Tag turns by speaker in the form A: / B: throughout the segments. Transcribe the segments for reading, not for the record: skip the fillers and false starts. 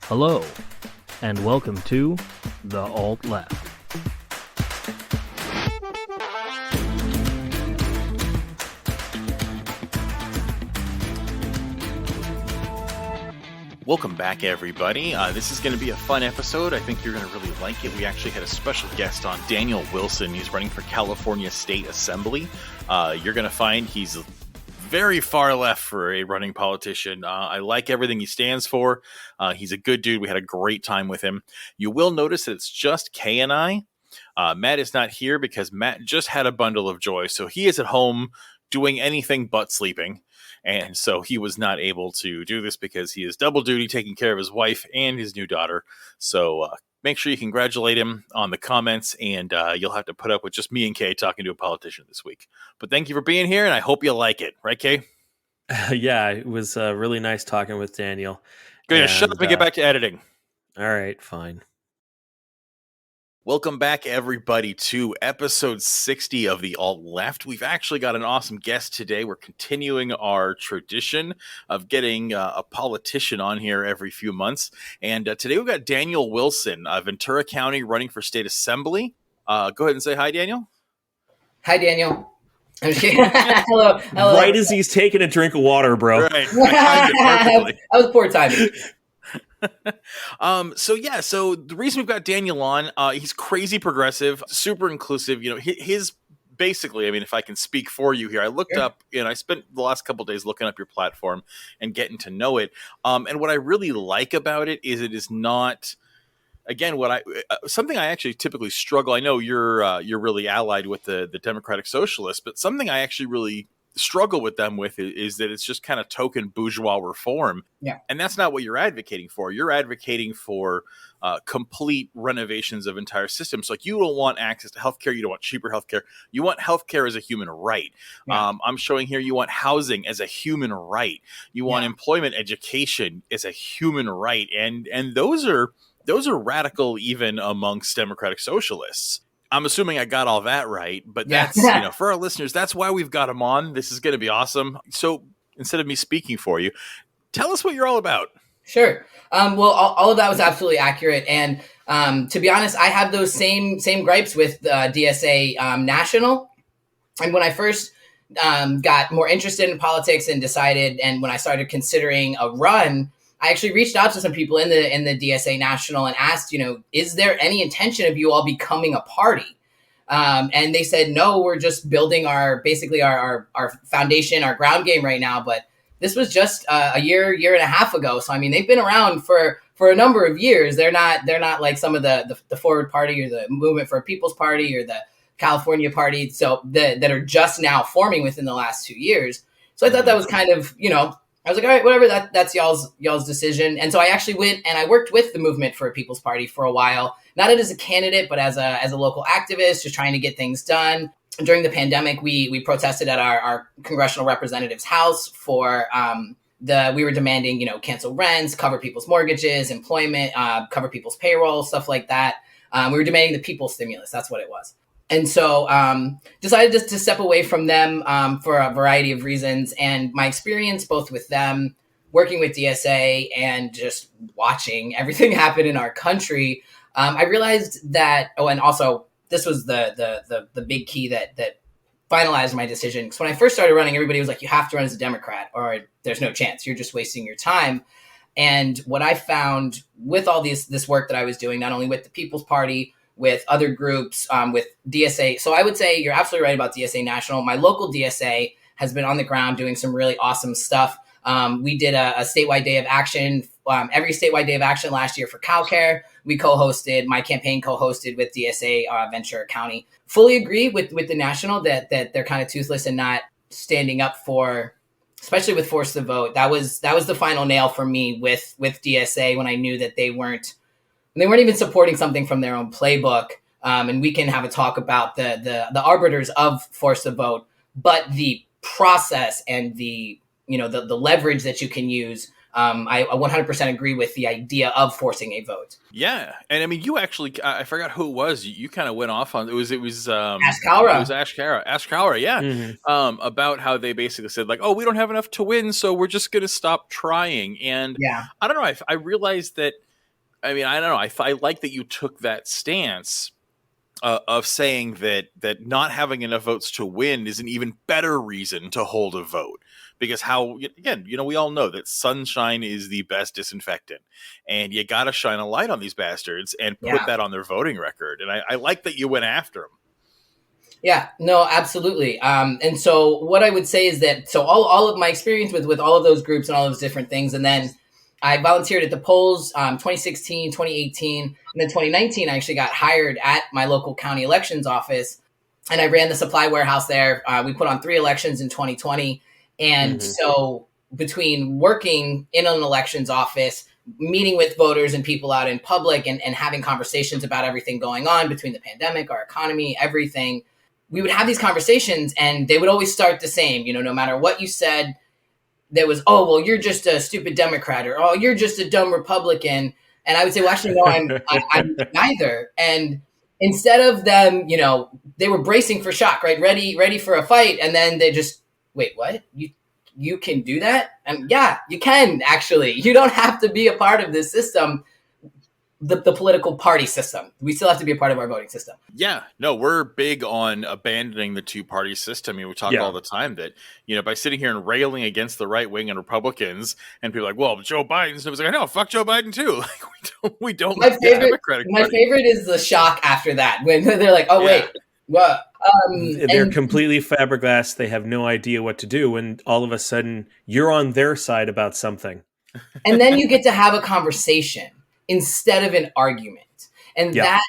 A: Hello, and welcome to The Alt Left.
B: Welcome back, everybody. This is going to be a fun episode. I think you're going to really like it. We actually had a special guest on, Daniel Wilson. He's running for California State Assembly. You're going to find he's very far left for a running politician. I like everything he stands for. He's a good dude. We had a great time with him. You will notice that it's just Kay and I. Matt is not here because Matt just had a bundle of joy. So he is at home doing anything but sleeping. And so he was not able to do this because he is double duty taking care of his wife and his new daughter. So make sure you congratulate him on the comments, and you'll have to put up with just me and Kay talking to a politician this week. But thank you for being here, and I hope you like it. Right, Kay?
C: Yeah, it was really nice talking with Daniel.
B: Good. Shut up and get back to editing.
C: All right, fine.
B: Welcome back, everybody, to episode 60 of The Alt Left. We've actually got an awesome guest today. We're continuing our tradition of getting a politician on here every few months. And today we've got Daniel Wilson, Ventura County, running for state assembly. Go ahead and say hi, Daniel.
D: Hi, Daniel. Hello.
C: Right as he's taking a drink of water, bro.
B: Right. That
D: was poor timing.
B: So the reason we've got Daniel on, he's crazy progressive, super inclusive. You know, his basically, I mean, if I can speak for you here, I looked up, and I spent the last couple of days looking up your platform and getting to know it. And what I really like about it is not, again, something I actually typically struggle. I know you're really allied with the Democratic Socialists, but something I actually really struggle with them with is that it's just kind of token bourgeois reform.
D: Yeah.
B: And that's not what you're advocating for. You're advocating for complete renovations of entire systems. Like, you don't want access to healthcare. You don't want cheaper healthcare. You want healthcare as a human right.
D: Yeah.
B: I'm showing here you want housing as a human right. You want employment, education as a human right. And those are radical even amongst Democratic Socialists. I'm assuming I got all that right, but that's, for our listeners, that's why we've got him on. This is going to be awesome. So instead of me speaking for you, tell us what you're all about.
D: Sure. Well, all of that was absolutely accurate. And to be honest, I have those same gripes with DSA National. And when I first got more interested in politics and when I started considering a run, I actually reached out to some people in the DSA National and asked, is there any intention of you all becoming a party? And they said, no, we're just building our foundation, our ground game right now. But this was just a year and a half ago. So, I mean, they've been around for a number of years. They're not like some of the Forward Party or the Movement for a People's Party or the California Party. So that are just now forming within the last 2 years. So I thought that was kind of, I was like, all right, whatever, that's y'all's decision. And so I actually went and I worked with the Movement for a People's Party for a while, not as a candidate, but as a local activist, just trying to get things done. During the pandemic, we protested at our congressional representative's house for we were demanding, cancel rents, cover people's mortgages, employment, cover people's payroll, stuff like that. We were demanding the people's stimulus. That's what it was. And so decided just to step away from them for a variety of reasons. And my experience both with them, working with DSA, and just watching everything happen in our country, I realized that, and also this was the big key that finalized my decision. Because when I first started running, everybody was like, you have to run as a Democrat or there's no chance. You're just wasting your time. And what I found with all this work that I was doing, not only with the People's Party, with other groups, with DSA. So I would say you're absolutely right about DSA National. My local DSA has been on the ground doing some really awesome stuff. We did a statewide day of action, every statewide day of action last year for CalCare. My campaign co-hosted with DSA Ventura County. Fully agree with the National that they're kind of toothless and not standing up for, especially with force to vote. That was the final nail for me with DSA when I knew that they weren't even supporting something from their own playbook. And we can have a talk about the arbiters of force to vote, but the process and the leverage that you can use. I 100% agree with the idea of forcing a vote.
B: Yeah. And I mean, you actually, I forgot who it was. You kind of went off on, it was
D: Ash Kalra.
B: It was Ash Kalra. Yeah. Mm-hmm. About how they basically said like, oh, we don't have enough to win, so we're just going to stop trying. And I don't know. I realized that I mean, I don't know. I like that you took that stance of saying that not having enough votes to win is an even better reason to hold a vote. Because again, we all know that sunshine is the best disinfectant, and you got to shine a light on these bastards and put that on their voting record. And I like that you went after them.
D: Yeah, no, absolutely. And so what I would say is that, so all of my experience with all of those groups and all those different things, and then I volunteered at the polls 2016, 2018, and then 2019, I actually got hired at my local county elections office, and I ran the supply warehouse there. We put on 3 elections in 2020. And so between working in an elections office, meeting with voters and people out in public and having conversations about everything going on between the pandemic, our economy, everything, we would have these conversations and they would always start the same. No matter what you said, there was, oh, well, you're just a stupid Democrat, or, oh, you're just a dumb Republican. And I would say, well, actually, no, I'm neither. And instead of them, they were bracing for shock, right? Ready for a fight. And then they just, wait, what? You can do that? And yeah, you can, actually. You don't have to be a part of this system, the political party system. We still have to be a part of our voting system.
B: Yeah, no, we're big on abandoning the two-party system. I mean, we talk all the time that, by sitting here and railing against the right wing and Republicans, and people are like, well, Joe Biden's, and it was like, I know, fuck Joe Biden too. Like, we don't
D: my
B: like the Democratic
D: My
B: Party.
D: favorite is the shock after that, when they're like, oh, wait, what?
C: They're completely flabbergasted. They have no idea what to do. And all of a sudden, you're on their side about something.
D: And then you get to have a conversation instead of an argument. And that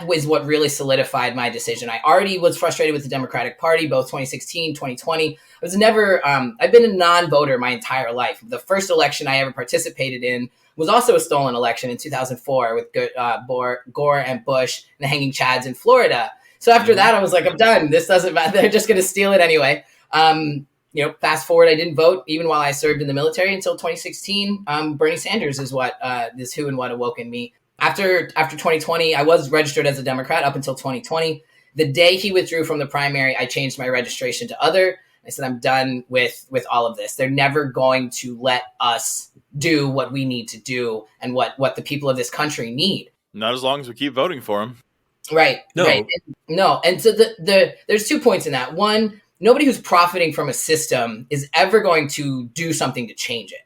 D: was what really solidified my decision. I already was frustrated with the Democratic Party, both 2016, 2020. I was never, I've been a non-voter my entire life. The first election I ever participated in was also a stolen election in 2004 with Gore and Bush and the Hanging Chads in Florida. So after that, I was like, I'm done. This doesn't matter. They're just going to steal it anyway. Fast forward, I didn't vote even while I served in the military until 2016. Bernie Sanders is what this who and what awoke in me. After 2020, I was registered as a Democrat up until 2020. The day he withdrew from the primary, I changed my registration to other. I said, I'm done with all of this. They're never going to let us do what we need to do and what the people of this country need.
B: Not as long as we keep voting for him.
D: Right.
C: No.
D: Right. No. And so there's 2 points in that. One, nobody who's profiting from a system is ever going to do something to change it.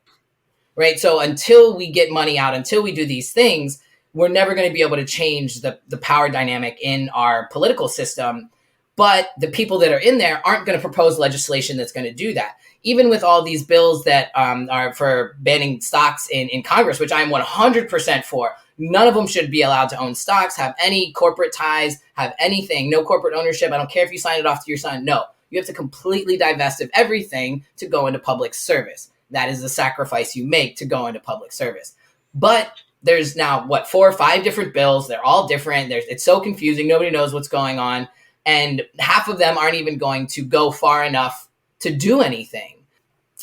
D: Right. So until we get money out, until we do these things, we're never going to be able to change the power dynamic in our political system. But the people that are in there aren't going to propose legislation that's going to do that. Even with all these bills that are for banning stocks in Congress, which I'm 100% for, none of them should be allowed to own stocks, have any corporate ties, have anything, no corporate ownership. I don't care if you sign it off to your son. No, you have to completely divest of everything to go into public service. That is the sacrifice you make to go into public service. But there's now, 4 or 5 different bills. They're all different. It's so confusing. Nobody knows what's going on. And half of them aren't even going to go far enough to do anything.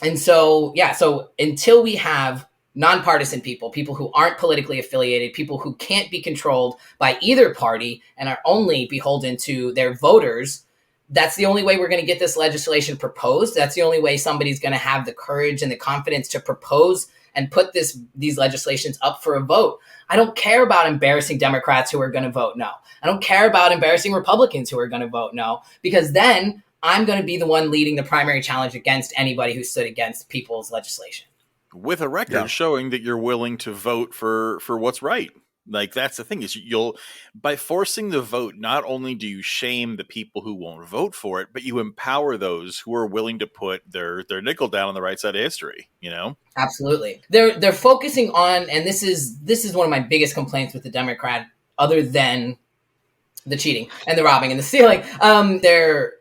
D: And so, so until we have nonpartisan people who aren't politically affiliated, people who can't be controlled by either party and are only beholden to their voters, that's the only way we're going to get this legislation proposed. That's the only way somebody's going to have the courage and the confidence to propose and put these legislations up for a vote. I don't care about embarrassing Democrats who are going to vote no. I don't care about embarrassing Republicans who are going to vote no, because then I'm going to be the one leading the primary challenge against anybody who stood against people's legislation.
B: With a record showing that you're willing to vote for what's right. Like, that's the thing, is by forcing the vote, not only do you shame the people who won't vote for it, but you empower those who are willing to put their nickel down on the right side of history,
D: Absolutely. They're focusing on, and this is one of my biggest complaints with the Democrat, other than the cheating and the robbing and the stealing. They're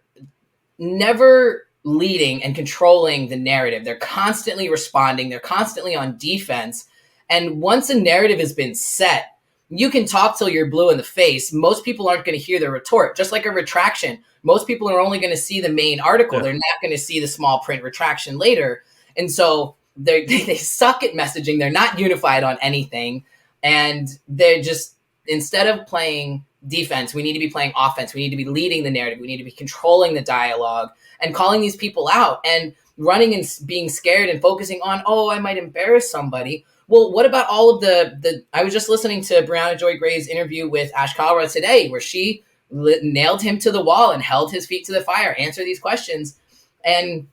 D: never leading and controlling the narrative. They're constantly responding. They're constantly on defense. And once a narrative has been set, you can talk till you're blue in the face. Most people aren't going to hear the retort. Just like a retraction, most people are only going to see the main article. Yeah. They're not going to see the small print retraction later. And so they suck at messaging. They're not unified on anything. And they're just, instead of playing defense, we need to be playing offense. We need to be leading the narrative. We need to be controlling the dialogue and calling these people out and running and being scared and focusing on, oh, I might embarrass somebody. Well, what about all of the I was just listening to Brianna Joy Gray's interview with Ash Kalra today, where she nailed him to the wall and held his feet to the fire, answer these questions. And,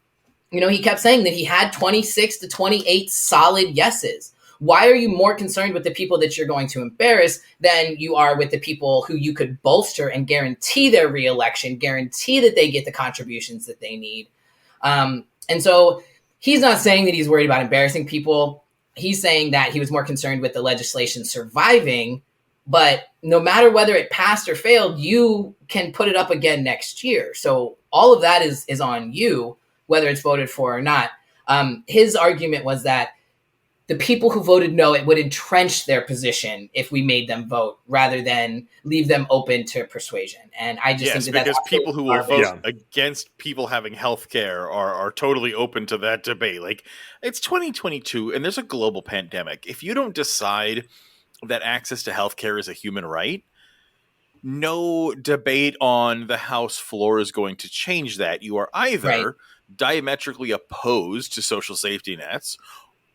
D: he kept saying that he had 26 to 28 solid yeses. Why are you more concerned with the people that you're going to embarrass than you are with the people who you could bolster and guarantee their reelection, guarantee that they get the contributions that they need? And so he's not saying that he's worried about embarrassing people. He's saying that he was more concerned with the legislation surviving. But no matter whether it passed or failed, you can put it up again next year. So all of that is on you, whether it's voted for or not. His argument was that the people who voted no, it would entrench their position if we made them vote rather than leave them open to persuasion. And I just think
B: because
D: that's
B: people who will
D: garbage.
B: vote against people having health care are totally open to that debate. Like, it's 2022 and there's a global pandemic. If you don't decide that access to health care is a human right, no debate on the House floor is going to change that. You are either diametrically opposed to social safety nets,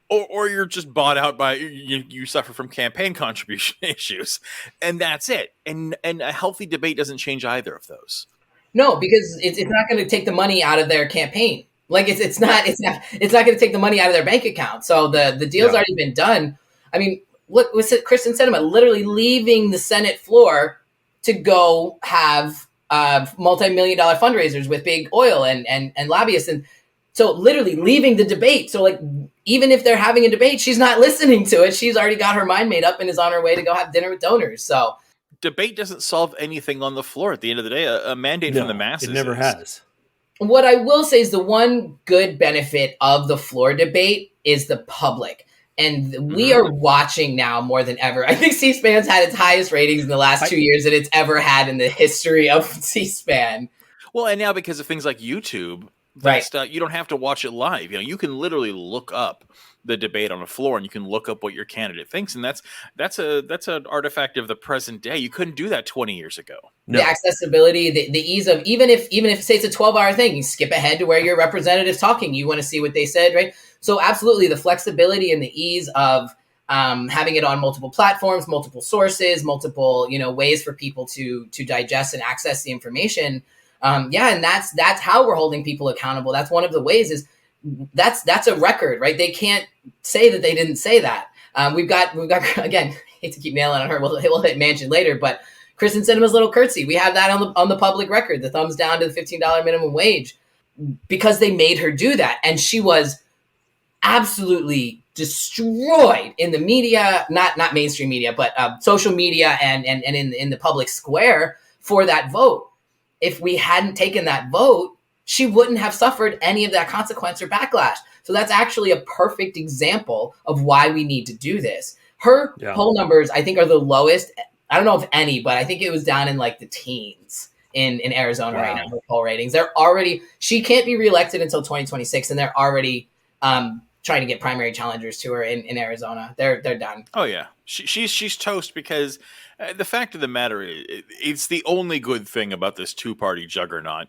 B: or you're just bought out by you suffer from campaign contribution issues, and that's it. And a healthy debate doesn't change either of those.
D: No, because it's not going to take the money out of their campaign. Like it's not going to take the money out of their bank account. So the deal's already been done. I mean, look, was it Kristen Sinema literally leaving the Senate floor to go have multi-million-dollar fundraisers with big oil and lobbyists, and so literally leaving the debate. So like, even if they're having a debate, she's not listening to it. She's already got her mind made up and is on her way to go have dinner with donors. So
B: debate doesn't solve anything on the floor. At the end of the day, a mandate from the masses.
C: It never has.
D: What I will say is the one good benefit of the floor debate is the public. And we are watching now more than ever. I think C-SPAN's had its highest ratings in the last 2 years that it's ever had in the history of C-SPAN.
B: Well, and now because of things like YouTube, you don't have to watch it live. You can literally look up the debate on the floor, and you can look up what your candidate thinks, and that's an artifact of the present day. You couldn't do that 20 years ago.
D: No. The accessibility, the ease of even if say it's a 12-hour thing, you skip ahead to where your representative's talking. You want to see what they said, right? So absolutely, the flexibility and the ease of having it on multiple platforms, multiple sources, multiple ways for people to digest and access the information. And that's how we're holding people accountable. That's one of the ways is that's a record, right? They can't say that they didn't say that. We've got again, hate to keep nailing on her. We'll hit Manchin later, but Kristen Sinema's little curtsy, we have that on the public record, the thumbs down to the $15 minimum wage, because they made her do that, and she was absolutely destroyed in the media, not mainstream media, but social media and in the public square for that vote. If we hadn't taken that vote, she wouldn't have suffered any of that consequence or backlash. So that's actually a perfect example of why we need to do this. Her poll numbers, I think, are the lowest. I don't know if any, but I think it was down in like the teens in Arizona right now. Her poll ratings. She can't be reelected until 2026, and they're already trying to get primary challengers to her in Arizona. They're done.
B: Oh yeah, she's toast because the fact of the matter is, it's the only good thing about this two-party juggernaut.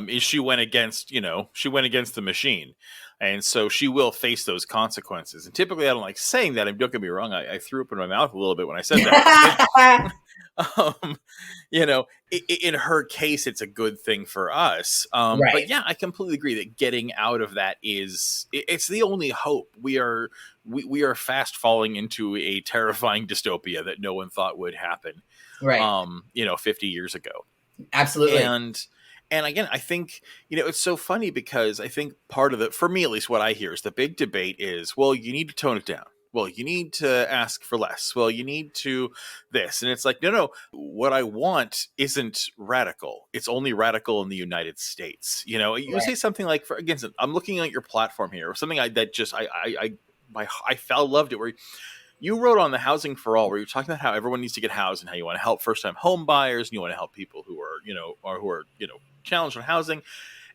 B: Is she went against the machine, and so she will face those consequences. And typically, I don't like saying that. Don't get me wrong; I threw up in my mouth a little bit when I said that. In her case, it's a good thing for us. But yeah, I completely agree that getting out of that it's the only hope. We are fast falling into a terrifying dystopia that no one thought would happen.
D: Right.
B: 50 years ago.
D: Absolutely.
B: And again, I think, it's so funny because I think part of for me at least, what I hear is the big debate is, well, you need to tone it down. Well, you need to ask for less. Well, you need to this. And it's like, no, what I want isn't radical. It's only radical in the United States. You say something like, for against, I'm looking at your platform here, or something I loved it, where you wrote on the Housing for All, where you're talking about how everyone needs to get housed and how you want to help first-time home buyers and you want to help people who are, challenged on housing.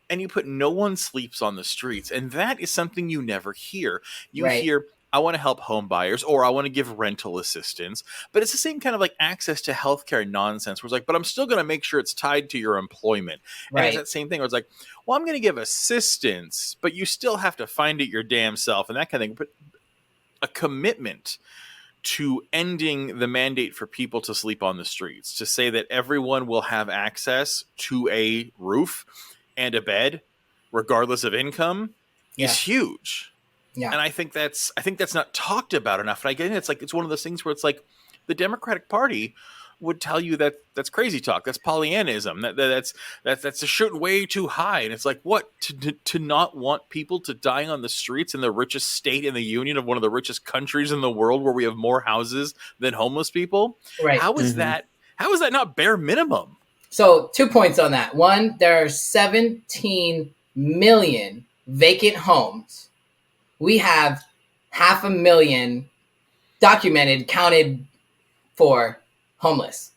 B: And you put no one sleeps on the streets. And that is something you never hear. You hear, I want to help home buyers, or I want to give rental assistance. But it's the same kind of like access to healthcare nonsense where it's like, but I'm still going to make sure it's tied to your employment. And it's that same thing where it's like, well, I'm going to give assistance, but you still have to find it your damn self and that kind of thing. But a commitment to ending the mandate for people to sleep on the streets, to say that everyone will have access to a roof and a bed, regardless of income,
D: Yeah.
B: is huge.
D: Yeah.
B: And I think that's not talked about enough. And I get it. It's one of those things where it's like the Democratic Party would tell you that that's crazy talk. That's Pollyannism. That's a shooting way too high. And it's like, what, to not want people to die on the streets in the richest state in the union of one of the richest countries in the world, where we have more houses than homeless people?
D: Right.
B: How is that? How is that not bare minimum?
D: So 2 points on that. One, there are 17 million vacant homes. We have 500,000 documented, counted for homeless.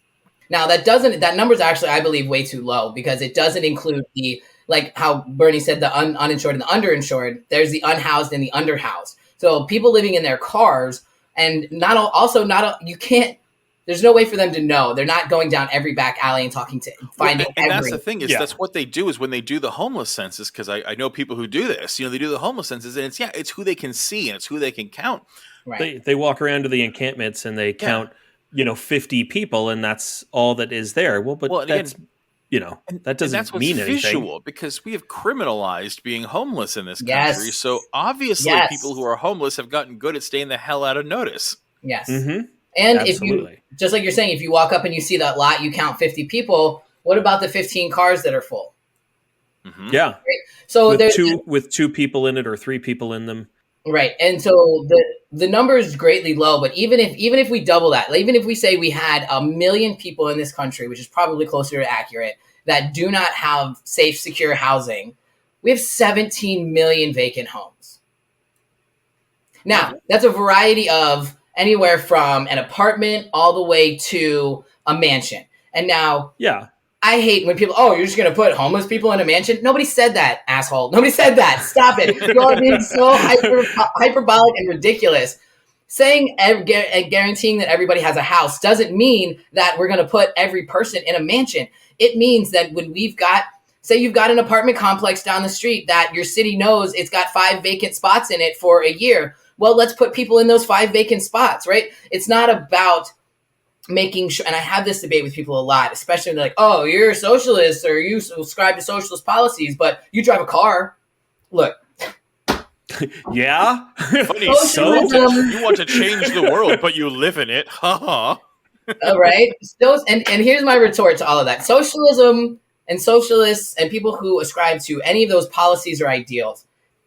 D: Now that number's actually, I believe, way too low, because it doesn't include the, like how Bernie said, the uninsured and the underinsured. There's the unhoused and the underhoused. So people living in their cars, and you can't. There's no way for them to know. They're not going down every back alley and talking to finding.
B: And that's the thing is, that's what they do is when they do the homeless census. Because I know people who do this. They do the homeless census, and it's who they can see and it's who they can count.
D: Right.
C: They walk around to the encampments and they count 50 people, and that's all that is there. That doesn't mean anything.
B: Visual, because we have criminalized being homeless in this country. So obviously, people who are homeless have gotten good at staying the hell out of notice.
D: Yes.
C: Mm-hmm.
D: And if you, just like you're saying, if you walk up and you see that lot, you count 50 people. What about the 15 cars that are full?
B: Mm-hmm.
C: Yeah.
D: Right. So
C: with two people in it or 3 people in them.
D: Right. And so the number is greatly low, but even if we double that, even if we say we had 1 million people in this country, which is probably closer to accurate, that do not have safe, secure housing, we have 17 million vacant homes. Now, that's a variety of anywhere from an apartment all the way to a mansion. And now, I hate when people, you're just going to put homeless people in a mansion. Nobody said that, asshole. Nobody said that. Stop it. You're being so hyperbolic and ridiculous. Saying and guaranteeing that everybody has a house doesn't mean that we're going to put every person in a mansion. It means that when say you've got an apartment complex down the street that your city knows it's got 5 vacant spots in it for a year. Well, let's put people in those 5 vacant spots, right? It's not about making sure, and I have this debate with people a lot, especially when they're like, oh, you're a socialist or you subscribe to socialist policies, but you drive a car. Look.
C: Yeah?
B: Funny, so you want to change the world, but you live in it. Ha
D: All right. And here's my retort to all of that. Socialism and socialists and people who ascribe to any of those policies or ideals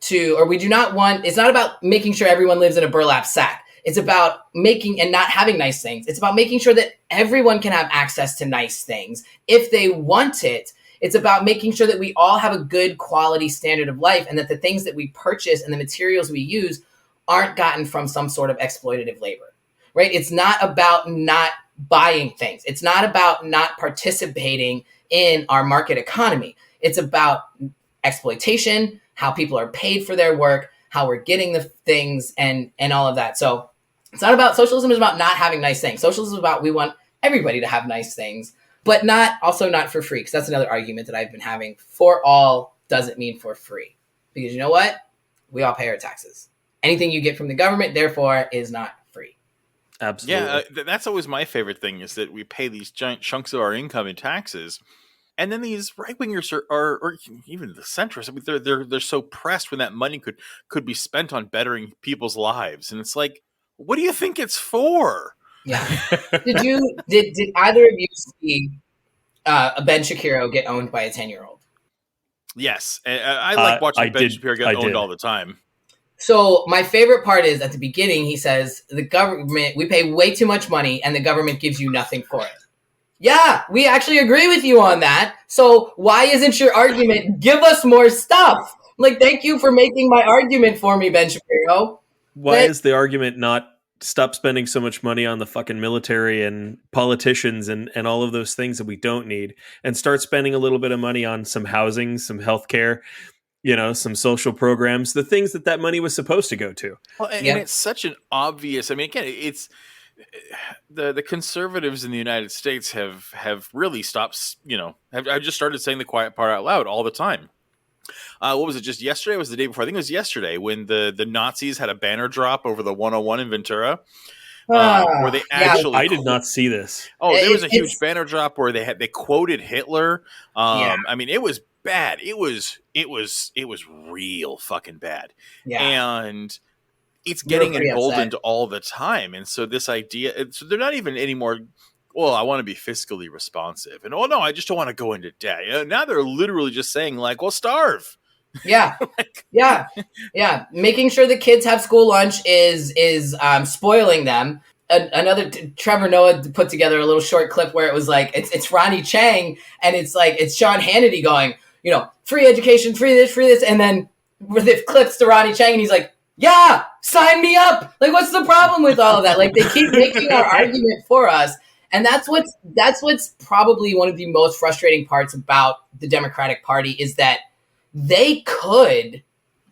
D: we do not want, it's not about making sure everyone lives in a burlap sack. It's about making and not having nice things. It's about making sure that everyone can have access to nice things if they want it. It's about making sure that we all have a good quality standard of life, and that the things that we purchase and the materials we use aren't gotten from some sort of exploitative labor, right? It's not about not buying things. It's not about not participating in our market economy. It's about exploitation, how people are paid for their work, how we're getting the things, and all of that. So it's not about, socialism is about not having nice things. Socialism is about, we want everybody to have nice things, but not for free. Because that's another argument that I've been having. For all doesn't mean for free. Because you know what? We all pay our taxes. Anything you get from the government, therefore, is not free.
C: Absolutely.
B: Yeah, that's always my favorite thing, is that we pay these giant chunks of our income in taxes. And then these right wingers or even the centrists, I mean, they're so pressed when that money could be spent on bettering people's lives, and it's like, what do you think it's for?
D: Yeah. Did either of you see Ben Shapiro get owned by a 10-year-old?
B: Yes, I like watching Ben Shapiro get owned all the time.
D: So my favorite part is at the beginning, he says, the government, we pay way too much money and the government gives you nothing for it. Yeah, we actually agree with you on that. So why isn't your argument, give us more stuff? Like, thank you for making my argument for me, Ben Shapiro.
C: Why is the argument not stop spending so much money on the fucking military and politicians and all of those things that we don't need, and start spending a little bit of money on some housing, some healthcare, some social programs, the things that money was supposed to go to.
B: Well, and it's such an obvious, I mean, again, it's the conservatives in the United States have really stopped, I've just started saying the quiet part out loud all the time. What was it, just yesterday? Or was it the day before? I think it was yesterday when the Nazis had a banner drop over the 101 in Ventura, where they
D: Yeah,
B: actually
C: I did not see this.
B: Oh, there was a huge
D: it's
B: banner drop where they quoted Hitler.
D: yeah,
B: I mean, it was bad. It was real fucking bad.
D: yeah.
B: And it's
D: We were
B: getting
D: pretty
B: emboldened
D: upset.
B: all the time. And so this idea, so they're not even anymore, well, I want to be fiscally responsive. And, oh, no, I just don't want to go into debt. Now they're literally just saying, like, well, starve.
D: Yeah, yeah, yeah. Making sure the kids have school lunch is spoiling them. Another Trevor Noah put together a little short clip where it was like it's Ronnie Chang and it's like it's Sean Hannity going, free education, free this, and then with it clips to Ronnie Chang and he's like, yeah, sign me up. Like, what's the problem with all of that? Like, they keep making our argument for us. And that's what's probably one of the most frustrating parts about the Democratic Party is that they could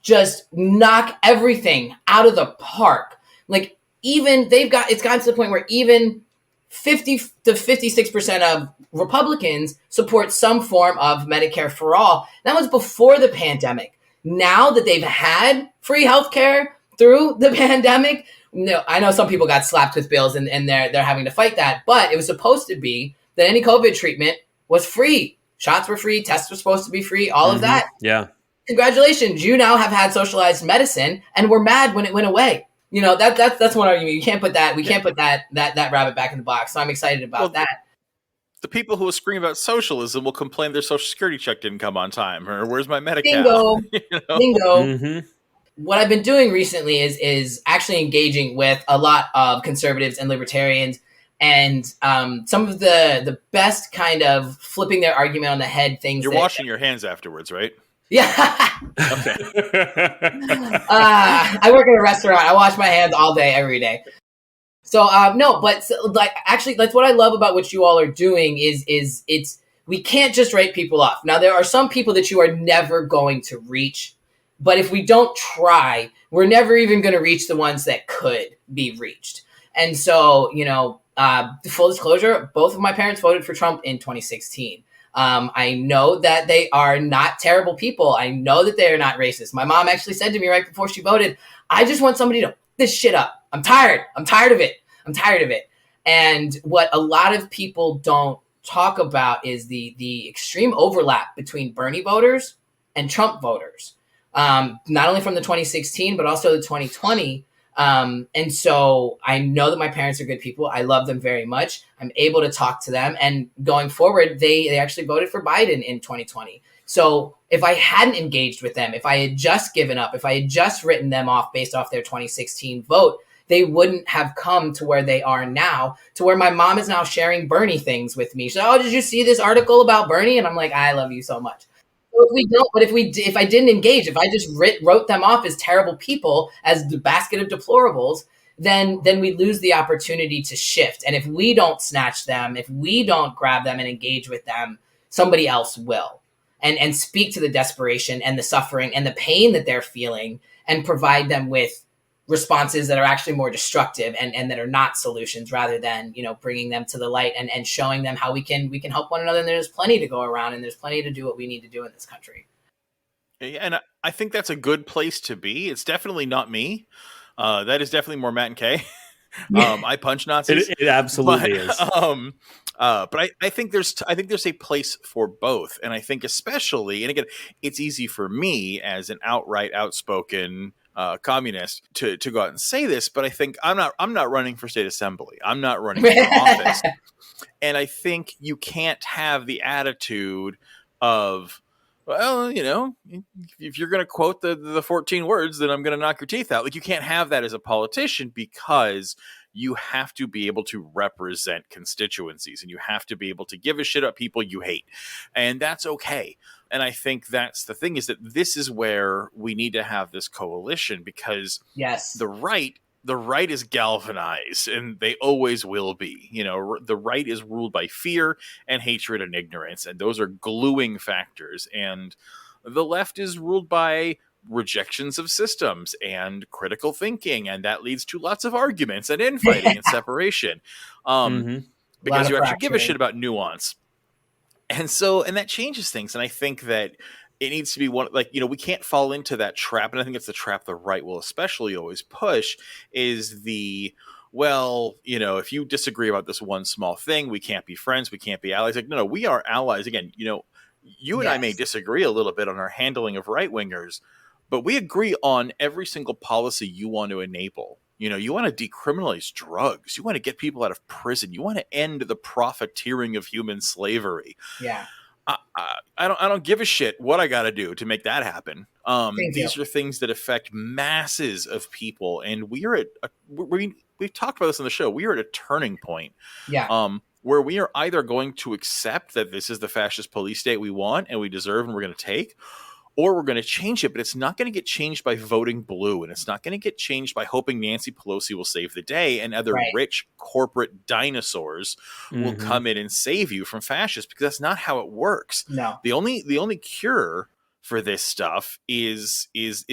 D: just knock everything out of the park. Like, even it's gotten to the point where even 50 to 56% of Republicans support some form of Medicare for all. That was before the pandemic. Now that they've had free healthcare through the pandemic, no, I know some people got slapped with bills and they're having to fight that, but it was supposed to be that any COVID treatment was free. Shots were free, tests were supposed to be free, all of that.
C: Yeah.
D: Congratulations, you now have had socialized medicine, and we're mad when it went away. That's one argument. You can't put that. We can't put that rabbit back in the box. So I'm excited about that.
B: The people who will scream about socialism will complain their Social Security check didn't come on time, or where's my Medicare?
D: Bingo, bingo.
C: Mm-hmm.
D: What I've been doing recently is actually engaging with a lot of conservatives and libertarians, and some of the best kind of flipping their argument on the head things.
B: You're washing your hands afterwards, right?
D: Yeah.
B: Okay.
D: I work in a restaurant. I wash my hands all day, every day. So no, but actually, that's what I love about what you all are doing is we can't just write people off. Now, there are some people that you are never going to reach, but if we don't try, we're never even going to reach the ones that could be reached. And so, full disclosure, both of my parents voted for Trump in 2016. I know that they are not terrible people. I know that they are not racist. My mom actually said to me right before she voted, I just want somebody to fuck this shit up. I'm tired. I'm tired of it. And what a lot of people don't talk about is the extreme overlap between Bernie voters and Trump voters. Not only from the 2016, but also the 2020. And so I know that my parents are good people. I love them very much. I'm able to talk to them. And going forward, they actually voted for Biden in 2020. So if I hadn't engaged with them, if I had just given up, if I had just written them off based off their 2016 vote, they wouldn't have come to where they are now, to where my mom is now sharing Bernie things with me. So, did you see this article about Bernie? And I'm like, I love you so much. If I didn't engage, if I just wrote them off as terrible people, as the basket of deplorables, then we lose the opportunity to shift. And if we don't snatch them, if we don't grab them and engage with them, somebody else will. And speak to the desperation and the suffering and the pain that they're feeling and provide them with responses that are actually more destructive and that are not solutions, rather than, bringing them to the light and showing them how we can help one another. And there's plenty to go around, and there's plenty to do what we need to do in this country.
B: And I think that's a good place to be. It's definitely not me. That is definitely more Matt and Kay. I punch Nazis.
C: It absolutely is.
B: But I think there's a place for both, and I think especially, and again, it's easy for me as an outright outspoken communist to go out and say this, but I think I'm not running for state assembly. I'm not running for office, and I think you can't have the attitude of, well, if you're going to quote the 14 words, then I'm going to knock your teeth out. Like, you can't have that as a politician, because you have to be able to represent constituencies, and you have to be able to give a shit about people you hate. And that's okay. And I think that's the thing, is that this is where we need to have this coalition, because
D: yes,
B: the right is galvanized, and they always will be. The right is ruled by fear and hatred and ignorance, and those are gluing factors. And the left is ruled by rejections of systems and critical thinking, and that leads to lots of arguments and infighting and separation, because you actually give a shit about nuance. And that changes things. And I think that it needs to be one, like, we can't fall into that trap. And I think it's the trap the right will especially always push is well, if you disagree about this one small thing, we can't be friends. We can't be allies. Like, no, we are allies. Again, you and I may disagree a little bit on our handling of right wingers, but we agree on every single policy you want to enable. You want to decriminalize drugs. You want to get people out of prison. You want to end the profiteering of human slavery.
D: Yeah.
B: I don't give a shit what I got to do to make that happen. These are things that affect masses of people, and we've talked about this on the show. We are at a turning point.
D: Yeah.
B: Where we are either going to accept that this is the fascist police state we want and we deserve and we're going to take, or we're going to change it, but it's not going to get changed by voting blue, and it's not going to get changed by hoping Nancy Pelosi will save the day and other rich corporate dinosaurs will come in and save you from fascists, because that's not how it works.
D: No.
B: The only cure for this stuff is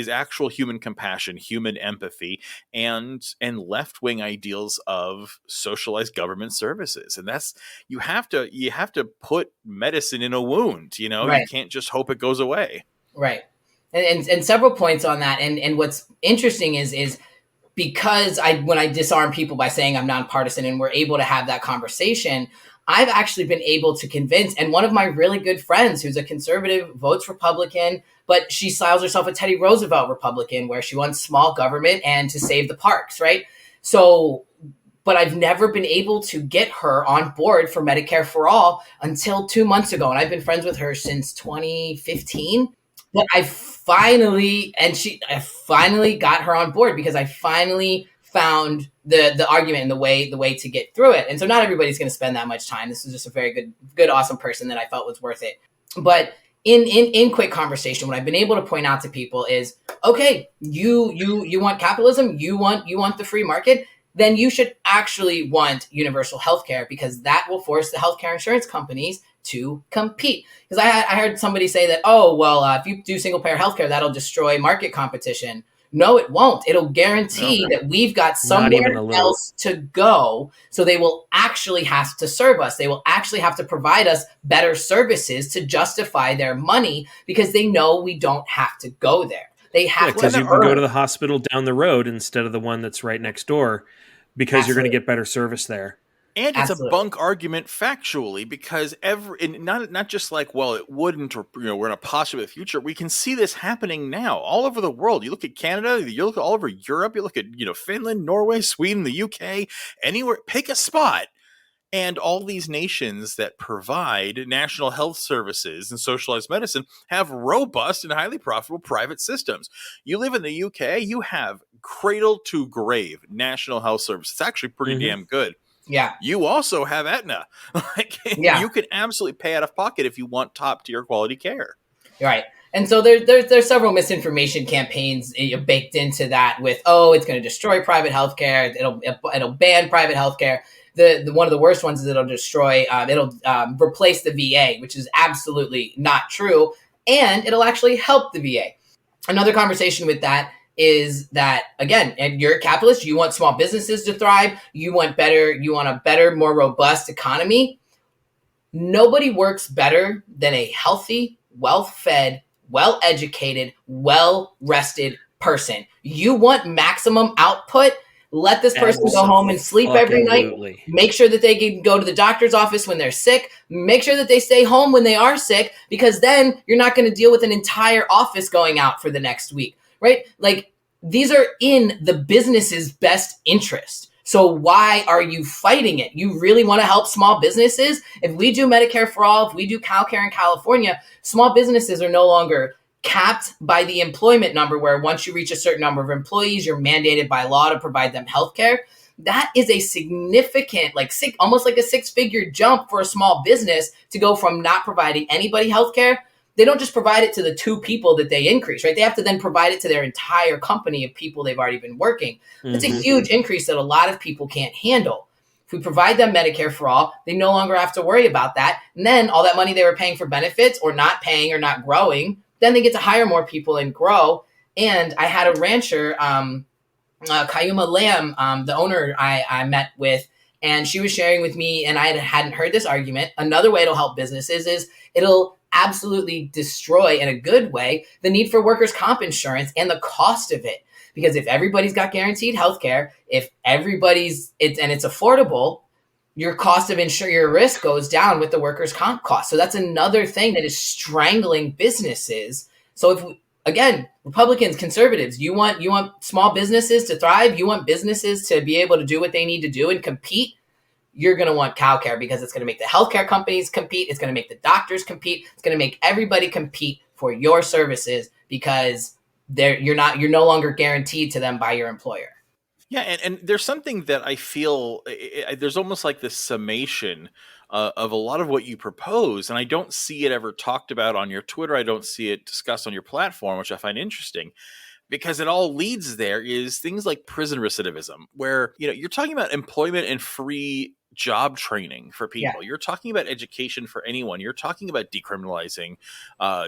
B: actual human compassion, human empathy, and left-wing ideals of socialized government services. And that's, you have to put medicine in a wound, you can't just hope it goes away.
D: Right. And several points on that. And what's interesting is because when I disarm people by saying I'm nonpartisan and we're able to have that conversation, I've actually been able to convince, and one of my really good friends who's a conservative votes Republican, but she styles herself a Teddy Roosevelt Republican, where she wants small government and to save the parks, right? So, but I've never been able to get her on board for Medicare for all until 2 months ago. And I've been friends with her since 2015. But I finally got her on board because I finally found the argument and the way to get through it. And so not everybody's going to spend that much time. This is just a very good, awesome person that I felt was worth it. But in quick conversation, what I've been able to point out to people is, okay, you want capitalism, you want the free market, then you should actually want universal healthcare, because that will force the healthcare insurance companies to compete. Because I heard somebody say that, if you do single payer healthcare, that'll destroy market competition. No, it won't. It'll guarantee that we've got somewhere else to go. So they will actually have to serve us. They will actually have to provide us better services to justify their money, because they know we don't have to go there. They have to
C: because you can go to the hospital down the road instead of the one that's right next door, because you're going to get better service there.
B: And it's a bunk argument factually, because not just like, well, it wouldn't, or we're in a posture of the future. We can see this happening now all over the world. You look at Canada, you look at all over Europe, you look at Finland, Norway, Sweden, the UK, anywhere. Pick a spot, and all these nations that provide national health services and socialized medicine have robust and highly profitable private systems. You live in the UK, you have cradle to grave national health service. It's actually pretty damn good.
D: Yeah.
B: You also have Aetna. You can absolutely pay out of pocket if you want top tier quality care.
D: Right. And so there's several misinformation campaigns baked into that with, it's going to destroy private healthcare. It'll ban private healthcare. The one of the worst ones is it'll replace the VA, which is absolutely not true. And it'll actually help the VA. Another conversation with that is that, again, and you're a capitalist, you want small businesses to thrive, you want a better, more robust economy. Nobody works better than a healthy, well-fed, well-educated, well-rested person. You want maximum output? Let this person go home and sleep every night. Make sure that they can go to the doctor's office when they're sick. Make sure that they stay home when they are sick, because then you're not going to deal with an entire office going out for the next week. Right? Like, these are in the business's best interest. So why are you fighting it? You really want to help small businesses? If we do Medicare for all, if we do CalCare in California, small businesses are no longer capped by the employment number, where once you reach a certain number of employees, you're mandated by law to provide them healthcare. That is a significant, almost like a 6-figure jump for a small business to go from not providing anybody healthcare. They don't just provide it to the 2 people that they increase, right? They have to then provide it to their entire company of people they've already been working. It's a huge increase that a lot of people can't handle. If we provide them Medicare for all, they no longer have to worry about that. And then all that money they were paying for benefits or not paying or not growing, then they get to hire more people and grow. And I had a rancher, Kayuma Lamb, the owner I met with, and she was sharing with me, and I hadn't heard this argument. Another way it'll help businesses is it'll absolutely destroy, in a good way, the need for workers' comp insurance and the cost of it. Because if everybody's got guaranteed health care, if it's affordable, your cost of your risk goes down with the workers' comp cost. So that's another thing that is strangling businesses. So again, Republicans, conservatives, you want small businesses to thrive, you want businesses to be able to do what they need to do and compete, you're going to want cow care, because it's going to make the healthcare companies compete. It's going to make the doctors compete. It's going to make everybody compete for your services, because you're no longer guaranteed to them by your employer.
B: Yeah, and there's something that I feel there's almost like this summation of a lot of what you propose, and I don't see it ever talked about on your Twitter. I don't see it discussed on your platform, which I find interesting, because it all leads there is things like prison recidivism, where you're talking about employment and free job training for people. Yeah. You're talking about education for anyone. You're talking about decriminalizing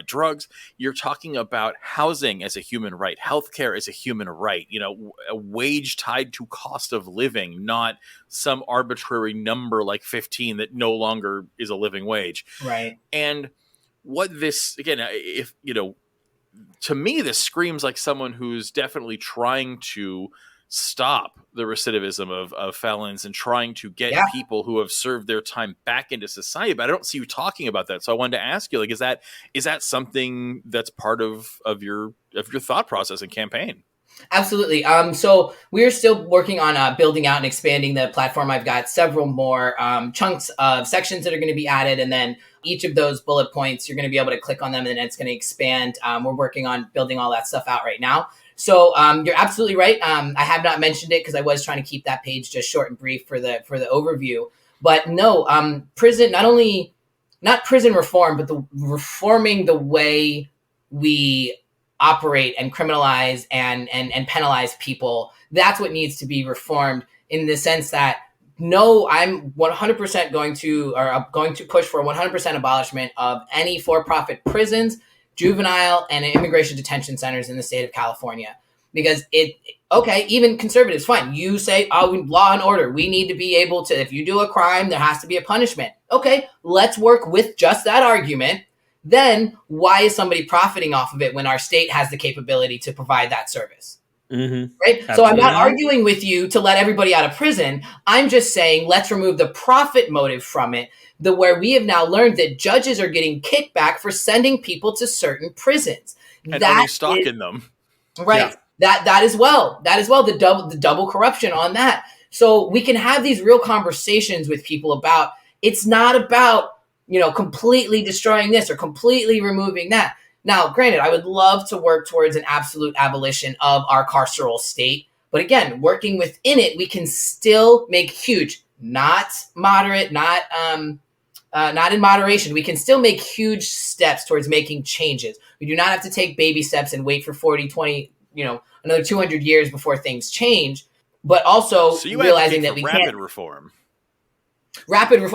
B: drugs. You're talking about housing as a human right, healthcare as a human right, a wage tied to cost of living, not some arbitrary number like 15 that no longer is a living wage.
D: Right.
B: And what this, again, if, to me, this screams like someone who's definitely trying to stop the recidivism of felons and trying to get people who have served their time back into society. But I don't see you talking about that. So I wanted to ask you, is that something that's part of your thought process and campaign?
D: Absolutely. So we're still working on building out and expanding the platform. I've got several more chunks of sections that are going to be added. And then each of those bullet points, you're going to be able to click on them, and then it's going to expand. We're working on building all that stuff out right now. So you're absolutely right. I have not mentioned it because I was trying to keep that page just short and brief for the overview. But no, prison, not prison reform, but the reforming the way we operate and criminalize and penalize people. That's what needs to be reformed, in the sense that, no, I'm 100% going to push for 100% abolishment of any for-profit prisons, juvenile and immigration detention centers in the state of California. Because even conservatives, fine. You say, law and order. We need to be able to, if you do a crime, there has to be a punishment. Okay, let's work with just that argument. Then why is somebody profiting off of it when our state has the capability to provide that service?
C: Mm-hmm.
D: Right. Absolutely. So I'm not arguing with you to let everybody out of prison. I'm just saying, let's remove the profit motive from it, where we have now learned that judges are getting kickback for sending people to certain prisons.
B: And only stocking them.
D: Right. Yeah. That as well. The double corruption on that. So we can have these real conversations with people about, it's not about, completely destroying this or completely removing that. Now, granted, I would love to work towards an absolute abolition of our carceral state. But again, working within it, we can still make huge, not moderate, not in moderation. We can still make huge steps towards making changes. We do not have to take baby steps and wait for 40, 20, another 200 years before things change. But also realizing that we can't.
B: Rapid reform.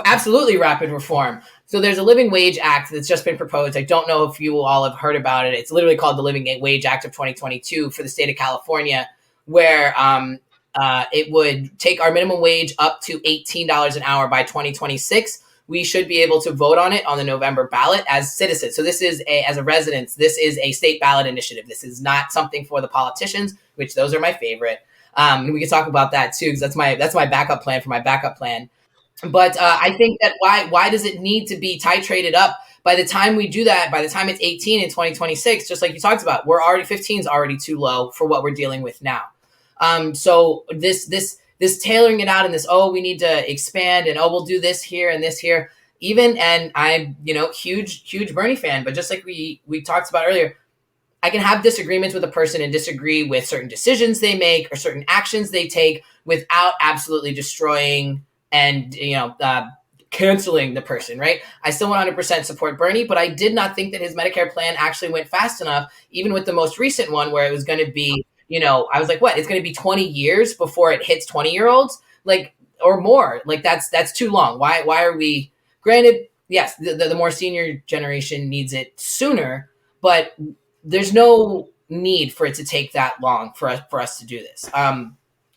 D: Absolutely rapid reform. So there's a Living Wage Act that's just been proposed. I don't know if you all have heard about it. It's literally called the Living Wage Act of 2022 for the state of California, where it would take our minimum wage up to $18 an hour by 2026. We should be able to vote on it on the November ballot as citizens. So this is as a residents, this is a state ballot initiative. This is not something for the politicians, which those are my favorite. And we can talk about that too, because that's my backup plan for my backup plan. But I think that why does it need to be titrated up? By the time we do that, by the time it's 18 in 2026, just like you talked about, 15 is already too low for what we're dealing with now. So this tailoring it out and this, we need to expand and we'll do this here and this here. And I'm, huge Bernie fan, but just like we talked about earlier, I can have disagreements with a person and disagree with certain decisions they make or certain actions they take without absolutely destroying and, canceling the person, right? I still 100% support Bernie, but I did not think that his Medicare plan actually went fast enough, even with the most recent one where it was going to be, I was like, what? It's going to be 20 years before it hits 20-year-olds, or more. That's too long. Why are we, granted, yes, the more senior generation needs it sooner, but there's no need for it to take that long for us to do this.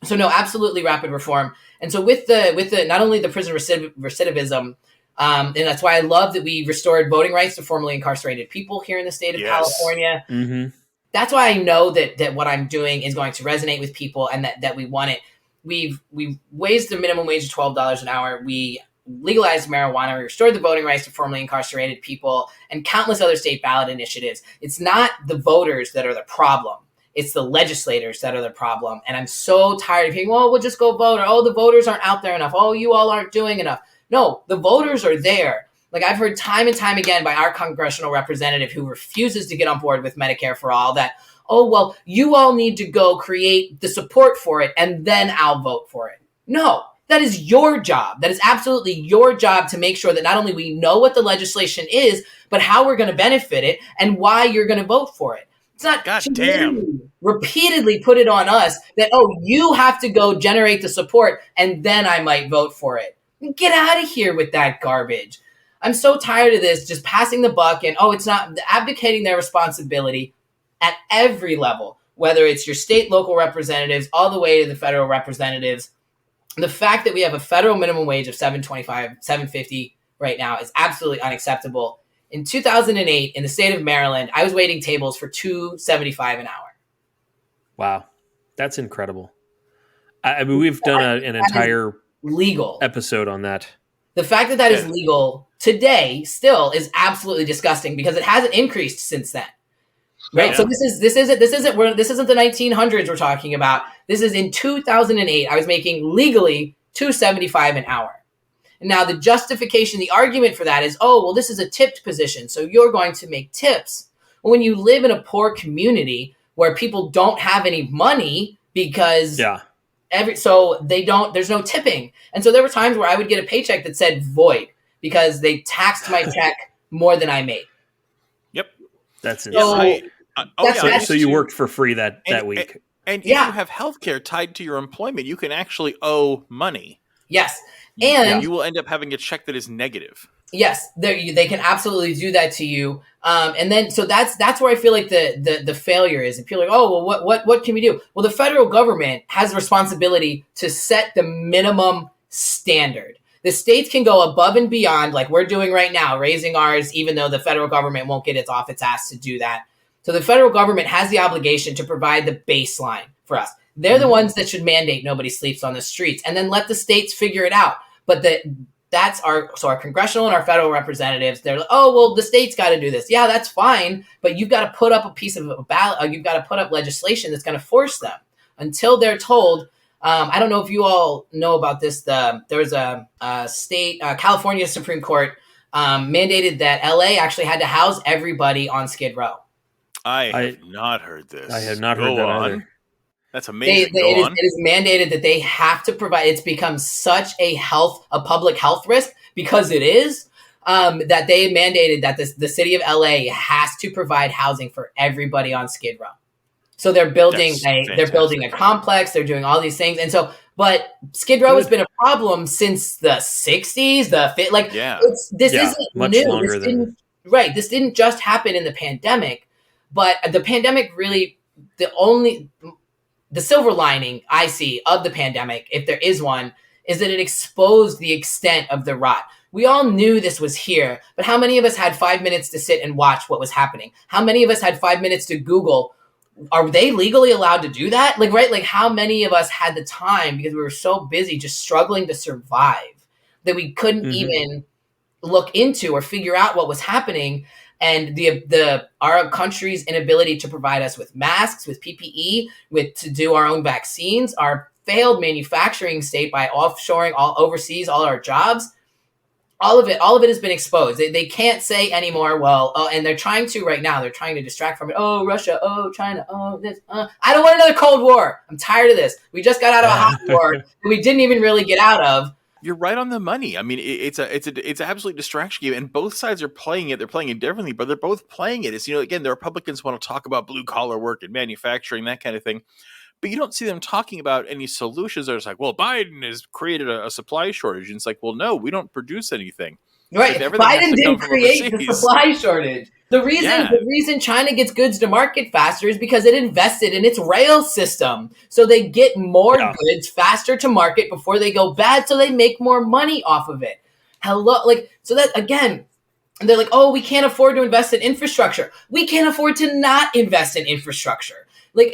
D: So no, absolutely rapid reform. And so with the not only the prison recidivism, And that's why I love that we restored voting rights to formerly incarcerated people here in the state of California.
C: Mm-hmm.
D: That's why I know that what I'm doing is going to resonate with people and that we want it. We've raised the minimum wage to $12 an hour. We legalized marijuana. We restored the voting rights to formerly incarcerated people and countless other state ballot initiatives. It's not the voters that are the problem. It's the legislators that are the problem. And I'm so tired of hearing, oh, we'll just go vote. Or, oh, the voters aren't out there enough. Oh, you all aren't doing enough. No, the voters are there. Like I've heard time and time again by our congressional representative who refuses to get on board with Medicare for all that, oh, well, you all need to go create the support for it and then I'll vote for it. No, that is your job. That is absolutely your job to make sure that not only we know what the legislation is, but how we're going to benefit it and why you're going to vote for it. It's not repeatedly put it on us that, oh, you have to go generate the support and then I might vote for it. Get out of here with that garbage. I'm so tired of this, just passing the buck and, oh, it's not abdicating their responsibility at every level, whether it's your state, local representatives, all the way to the federal representatives. The fact that we have a federal minimum wage of $7.25, $7.50 right now is absolutely unacceptable. In 2008, in the state of Maryland, I was waiting tables for $2.75 an hour.
C: Wow. That's incredible. I mean, we've done an entire
D: legal
C: episode on that.
D: The fact that is legal today still is absolutely disgusting because it hasn't increased since then. Right. Yeah. So this isn't the 1900s we're talking about. This is in 2008. I was making legally $2.75 an hour. And now the justification, the argument for that is, oh, well, this is a tipped position, so you're going to make tips. Well, when you live in a poor community where people don't have any money because there's no tipping. And so there were times where I would get a paycheck that said void because they taxed my check more than I made.
B: Yep.
C: That's insane. So you worked for free that week.
B: And if you have healthcare tied to your employment, you can actually owe money.
D: Yes. And
B: you will end up having a check that is negative.
D: Yes, they can absolutely do that to you. And then so that's where I feel like the failure is. And people are like, oh, well, what can we do? Well, the federal government has the responsibility to set the minimum standard. The states can go above and beyond, like we're doing right now, raising ours, even though the federal government won't get off its ass to do that. So the federal government has the obligation to provide the baseline for us. They're the ones that should mandate nobody sleeps on the streets and then let the states figure it out. But that's our congressional and our federal representatives. They're like, oh, well, the state's got to do this. Yeah, that's fine. But you've got to put up a piece of a ballot. You've got to put up legislation that's going to force them until they're told. I don't know if you all know about this. There was a state, California Supreme Court mandated that LA actually had to house everybody on Skid Row.
B: I have not heard this.
C: I have not heard that either.
B: That's amazing.
D: It is mandated that they have to provide. It's become such a public health risk because it is that they mandated that the city of LA has to provide housing for everybody on Skid Row. So they're building a complex. They're doing all these things, and so but Skid Row has been a problem since the 60s. This isn't
C: much
D: new.
C: Longer
D: This didn't just happen in the pandemic, but the pandemic really the silver lining I see of the pandemic, if there is one, is that it exposed the extent of the rot. We all knew this was here, but how many of us had 5 minutes to sit and watch what was happening? How many of us had 5 minutes to Google, are they legally allowed to do that? How many of us had the time because we were so busy just struggling to survive that we couldn't even look into or figure out what was happening? And our country's inability to provide us with masks, with PPE, to do our own vaccines, our failed manufacturing state by offshoring overseas all our jobs, all of it has been exposed. They can't say anymore, and they're trying to right now. They're trying to distract from it. Oh, Russia. Oh, China. Oh, this. I don't want another Cold War. I'm tired of this. We just got out of a hot war that we didn't even really get out of.
B: You're right on the money. I mean, it's an absolute distraction game, and both sides are playing it. They're playing it differently, but they're both playing it. It's, again, the Republicans want to talk about blue collar work and manufacturing, that kind of thing, but you don't see them talking about any solutions. They're just like, well, Biden has created a supply shortage, and it's like, well, no, we don't produce anything.
D: Right, Biden didn't create the supply shortage. The reason China gets goods to market faster is because it invested in its rail system. So they get more goods faster to market before they go bad, so they make more money off of it. Hello, like, so that again, and they're like, oh, we can't afford to invest in infrastructure. We can't afford to not invest in infrastructure. Like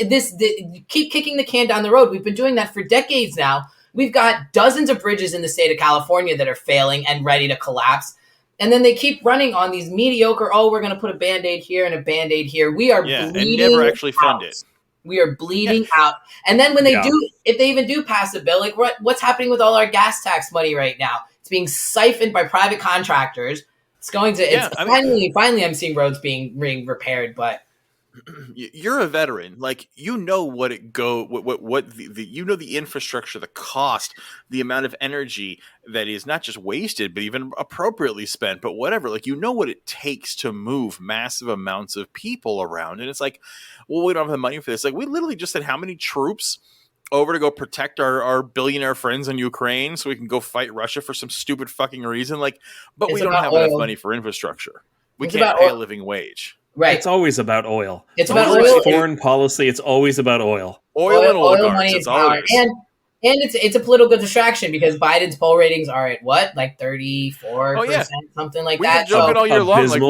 D: keep kicking the can down the road. We've been doing that for decades now. We've got dozens of bridges in the state of California that are failing and ready to collapse. And then they keep running on these mediocre, oh, we're going to put a Band-Aid here and a Band-Aid here. We are bleeding
B: and never actually fund it.
D: We are bleeding out. And then when they do, if they even do pass a bill, like what's happening with all our gas tax money right now? It's being siphoned by private contractors. It's going to, finally I'm seeing roads being repaired, but.
B: You're a veteran, like, you know what the infrastructure, the cost, the amount of energy that is not just wasted, but even appropriately spent, but whatever, like, you know what it takes to move massive amounts of people around. And it's like, well, we don't have the money for this. Like, we literally just said how many troops over to go protect our billionaire friends in Ukraine so we can go fight Russia for some stupid fucking reason. Like, but we don't have enough money for infrastructure. We can't pay a living wage.
C: Right. It's always about oil.
D: It's about oil.
C: Foreign policy. It's always about oil.
B: Oil and oligarchs.
D: Money
B: is power.
D: And it's a political distraction because Biden's poll ratings are at what, like 34%, something like that.
B: We can joke it all year long. Like,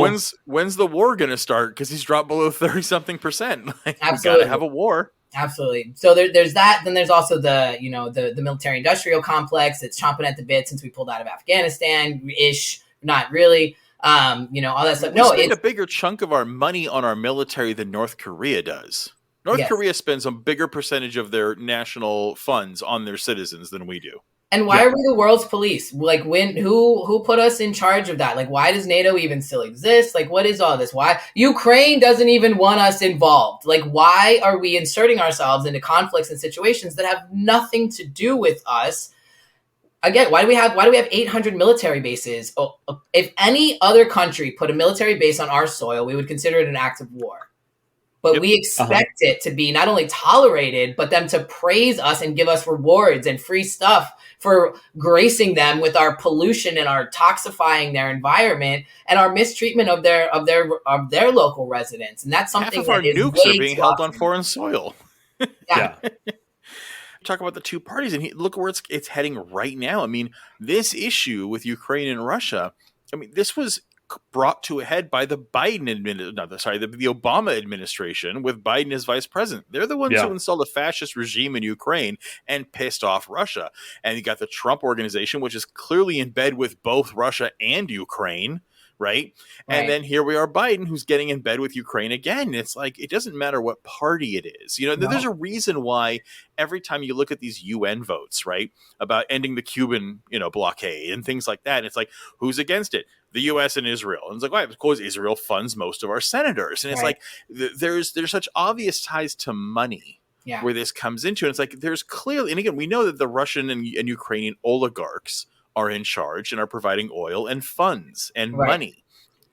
B: when's the war going to start? Because he's dropped below 30-something%. Like, we got to have a war.
D: Absolutely. So there's that. Then there's also the military industrial complex that's chomping at the bit since we pulled out of Afghanistan-ish. Not really. All that stuff.
B: We spend a bigger chunk of our money on our military than North Korea does. North Korea spends a bigger percentage of their national funds on their citizens than we do.
D: And why are we the world's police? Like, who put us in charge of that? Like, why does NATO even still exist? Like, what is all this? Why Ukraine doesn't even want us involved? Like, why are we inserting ourselves into conflicts and situations that have nothing to do with us? Again, why do we have 800 military bases? Oh, if any other country put a military base on our soil, we would consider it an act of war. But we expect it to be not only tolerated, but them to praise us and give us rewards and free stuff for gracing them with our pollution and our toxifying their environment and our mistreatment of their local residents. And that's something
B: half of our nukes are being held on foreign soil.
D: Yeah.
B: Talk about the two parties, and look where it's heading right now. I mean, this issue with Ukraine and Russia, I mean, this was brought to a head by the the Obama administration with Biden as vice president. They're the ones who installed a fascist regime in Ukraine and pissed off Russia. And you got the Trump organization, which is clearly in bed with both Russia and Ukraine. Right. And then here we are, Biden, who's getting in bed with Ukraine again. It's like, it doesn't matter what party it is. There's a reason why every time you look at these UN votes, right, about ending the Cuban, blockade and things like that, it's like, who's against it? The U.S. and Israel. And it's like, why? Because Israel funds most of our senators. And it's like, there's such obvious ties to money where this comes into. And it's like, there's clearly, and again, we know that the Russian and Ukrainian oligarchs are in charge and are providing oil and funds and money.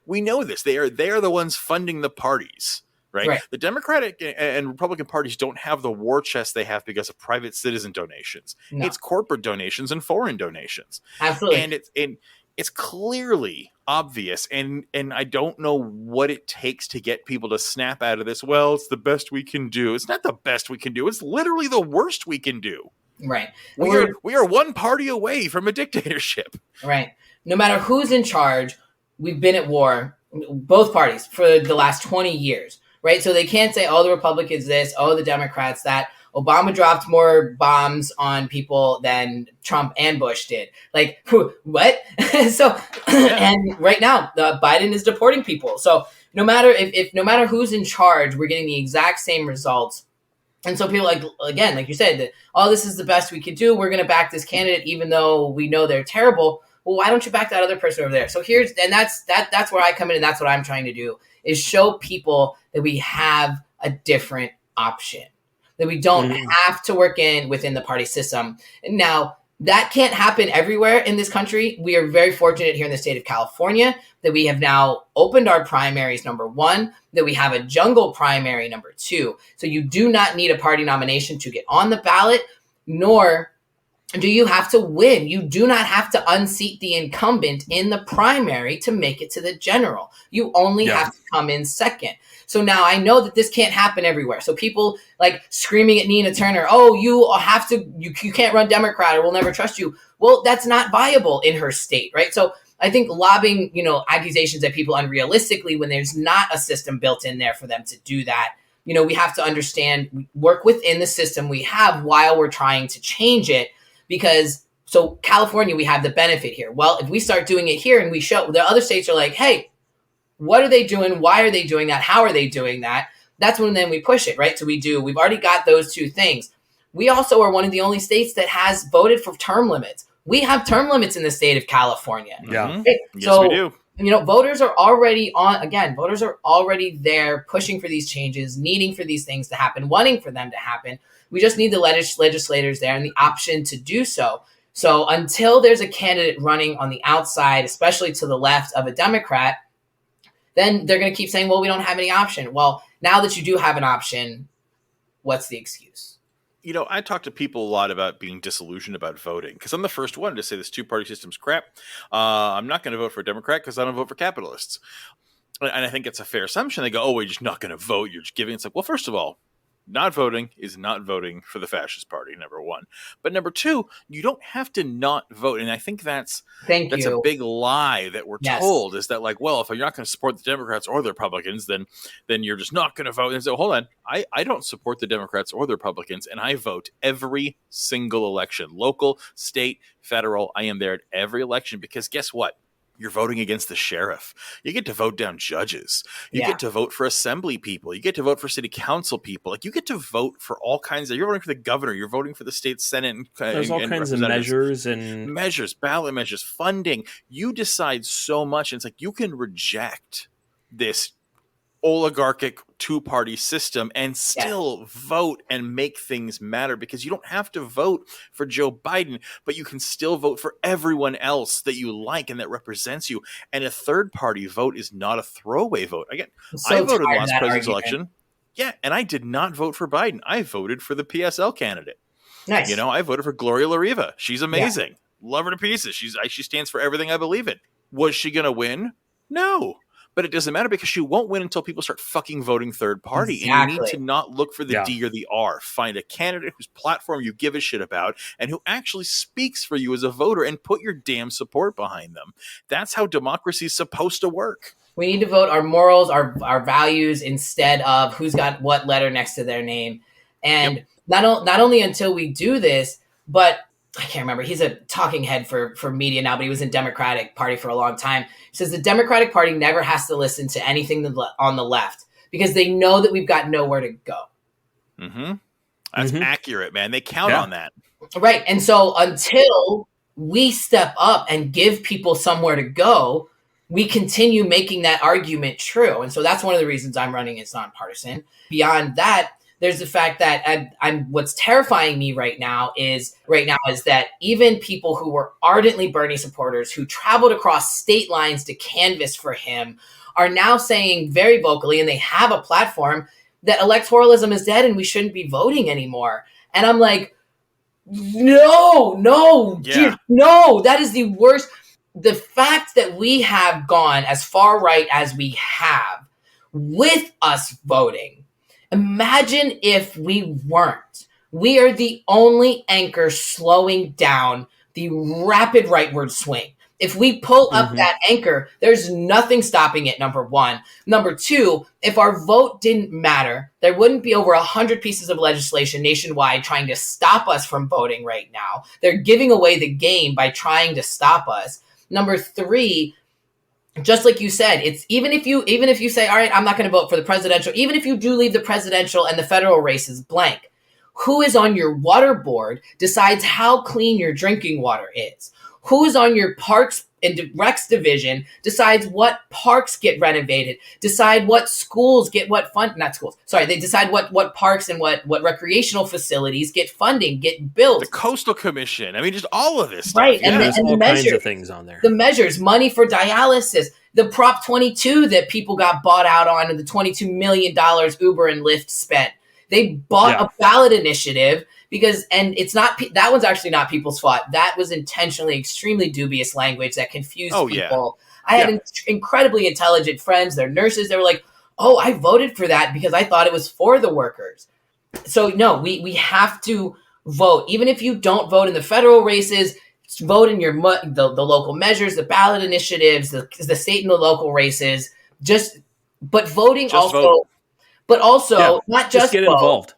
B: We know this. They are the ones funding the parties, right? The Democratic and Republican parties don't have the war chest they have because of private citizen donations. No. It's corporate donations and foreign donations.
D: Absolutely.
B: And it's clearly obvious. And I don't know what it takes to get people to snap out of this. Well, it's the best we can do. It's not the best we can do. It's literally the worst we can do.
D: Right.
B: We are one party away from a dictatorship.
D: Right. No matter who's in charge, we've been at war, both parties, for the last 20 years. Right. So they can't say, oh, the Republicans this, oh, the Democrats that. Obama dropped more bombs on people than Trump and Bush did. Like, what? And right now, Biden is deporting people. So no matter no matter who's in charge, we're getting the exact same results. And so people like you said, that, oh, this is the best we could do. We're going to back this candidate, even though we know they're terrible. Well, why don't you back that other person over there? So that's where I come in. And that's what I'm trying to do, is show people that we have a different option, that we don't have to work within the party system. Now, that can't happen everywhere in this country. We are very fortunate here in the state of California that we have now opened our primaries, number one, that we have a jungle primary, number two. So you do not need a party nomination to get on the ballot, nor do you have to win? You do not have to unseat the incumbent in the primary to make it to the general. You only have to come in second. So now I know that this can't happen everywhere. So people like screaming at Nina Turner, oh, you can't run Democrat or we'll never trust you. Well, that's not viable in her state, right? So I think lobbing, accusations at people unrealistically when there's not a system built in there for them to do that. We have to understand, work within the system we have while we're trying to change it. Because so California, we have the benefit here. Well, if we start doing it here and we show the other states are like, hey, what are they doing? Why are they doing that? How are they doing that? That's when then we push it, right? So we've already got those two things. We also are one of the only states that has voted for term limits. We have term limits in the state of California.
C: Yeah.
D: Right?
B: Yes, we do.
D: Voters are already voters are already there pushing for these changes, needing for these things to happen, wanting for them to happen. We just need the legislators there and the option to do so. So until there's a candidate running on the outside, especially to the left of a Democrat, then they're going to keep saying, well, we don't have any option. Well, now that you do have an option, what's the excuse?
B: I talk to people a lot about being disillusioned about voting because I'm the first one to say this two-party system's crap. I'm not going to vote for a Democrat because I don't vote for capitalists. And I think it's a fair assumption. They go, oh, well, you're just not going to vote. You're just giving. It's like, well, first of all, not voting is not voting for the fascist party, number one. But number two, you don't have to not vote. And I think that's a big lie that we're told is that like, well, if you're not going to support the Democrats or the Republicans, then you're just not going to vote. And so hold on, I don't support the Democrats or the Republicans, and I vote every single election, local, state, federal. I am there at every election because guess what? You're voting against the sheriff. You get to vote down judges. You get to vote for assembly people. You get to vote for city council people. Like you get to vote for all kinds of. You're voting for the governor. You're voting for the state senate.
C: There's all kinds of measures,
B: ballot measures, funding. You decide so much, and it's like you can reject this oligarchic two-party system and still vote and make things matter because you don't have to vote for Joe Biden, but you can still vote for everyone else that you like and that represents you. And a third-party vote is not a throwaway vote. Again, I voted in the last president's election. Yeah, and I did not vote for Biden. I voted for the PSL candidate.
D: Nice.
B: I voted for Gloria LaRiva. She's amazing. Love her to pieces. She stands for everything I believe in. Was she going to win? No. But it doesn't matter because she won't win until people start fucking voting third party. Exactly. And you need to not look for the D or the R. Find a candidate whose platform you give a shit about and who actually speaks for you as a voter and put your damn support behind them. That's how democracy is supposed to work.
D: We need to vote our morals, our values instead of who's got what letter next to their name. And not only until we do this, but I can't remember. He's a talking head for media now, but he was in Democratic Party for a long time. He says the Democratic Party never has to listen to anything on the left because they know that we've got nowhere to go.
B: Mm-hmm. That's accurate, man. They count on that.
D: Right. And so until we step up and give people somewhere to go, we continue making that argument true. And so that's one of the reasons I'm running as nonpartisan. Beyond that, there's the fact that what's terrifying me right now is that even people who were ardently Bernie supporters who traveled across state lines to canvass for him are now saying very vocally, and they have a platform, that electoralism is dead and we shouldn't be voting anymore. And I'm like, no, dude, no, that is the worst. The fact that we have gone as far right as we have with us voting, imagine if we weren't. We are the only anchor slowing down the rapid rightward swing. If we pull up that anchor, there's nothing stopping it, number one. Number two, if our vote didn't matter, there wouldn't be over 100 pieces of legislation nationwide trying to stop us from voting right now. They're giving away the game by trying to stop us. Number three, just like you said, it's even if you say, all right, I'm not going to vote for the presidential, even if you do leave the presidential and the federal races blank, who is on your water board decides how clean your drinking water is. Who's on your parks and recs division decides what parks get renovated, decide what schools get what fund, not schools. Sorry, they decide what parks and what recreational facilities get funding, get built.
B: The Coastal Commission. I mean, just all of this stuff.
D: Right.
C: And
D: the
C: all
D: measures,
C: kinds of things on there.
D: The measures, money for dialysis, the Prop 22 that people got bought out on, and the $22 million Uber and Lyft spent. They bought a ballot initiative because, and it's not, that one's actually not people's fault. That was intentionally extremely dubious language that confused people. I had incredibly intelligent friends, they're nurses. They were like, oh, I voted for that because I thought it was for the workers. So no, we have to vote. Even if you don't vote in the federal races, vote in the local measures, the ballot initiatives, the state and the local races. But voting vote. But also not just
C: get
D: vote,
C: involved.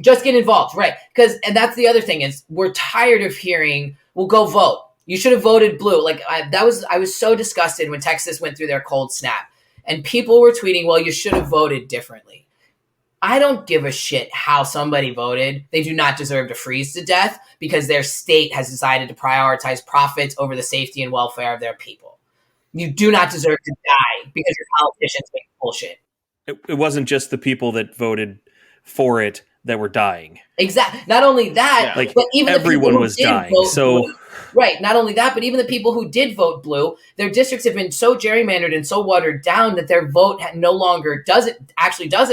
D: Just get involved, right? And that's the other thing is we're tired of hearing, "Well, go vote. You should have voted blue." Like I was so disgusted when Texas went through their cold snap, and people were tweeting, "Well, you should have voted differently." I don't give a shit how somebody voted. They do not deserve to freeze to death because their state has decided to prioritize profits over the safety and welfare of their people. You do not deserve to die because your politicians make bullshit.
C: It wasn't just the people that voted for it that were dying.
D: Exactly. Not only that, but even
C: everyone was dying. So
D: blue, right. Not only that, but even the people who did vote blue, their districts have been so gerrymandered and so watered down that their vote no longer doesn't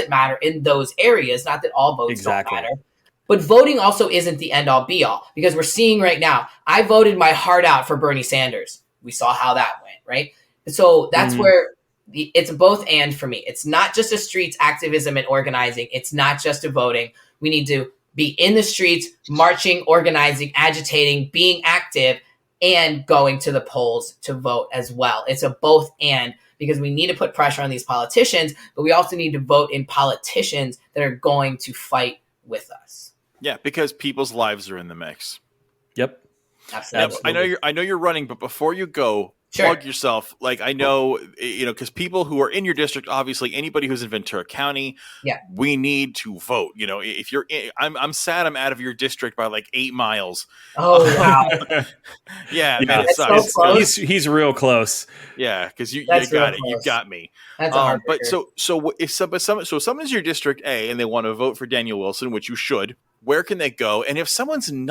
D: matter in those areas. Not that all votes don't matter. But voting also isn't the end all be all, because we're seeing right now, I voted my heart out for Bernie Sanders. We saw how that went, right? So that's where it's a both and for me. It's not just a streets activism and organizing. It's not just a voting. We need to be in the streets, marching, organizing, agitating, being active, and going to the polls to vote as well. It's a both and, because we need to put pressure on these politicians, but we also need to vote in politicians that are going to fight with us.
B: Yeah, because people's lives are in the mix.
C: Yep.
D: Absolutely.
B: I know you're running, but before you go, plug yourself. Like, I know, because people who are in your district, obviously anybody who's in Ventura County, we need to vote. If you're I'm sad I'm out of your district by like 8 miles.
D: Oh, wow.
B: Man, it sucks.
D: So
C: he's real close.
B: Yeah, because you got it.
D: Close.
B: You got me.
D: That's a hard
B: but so if someone's your district A and they want to vote for Daniel Wilson, which you should, where can they go? And if someone's in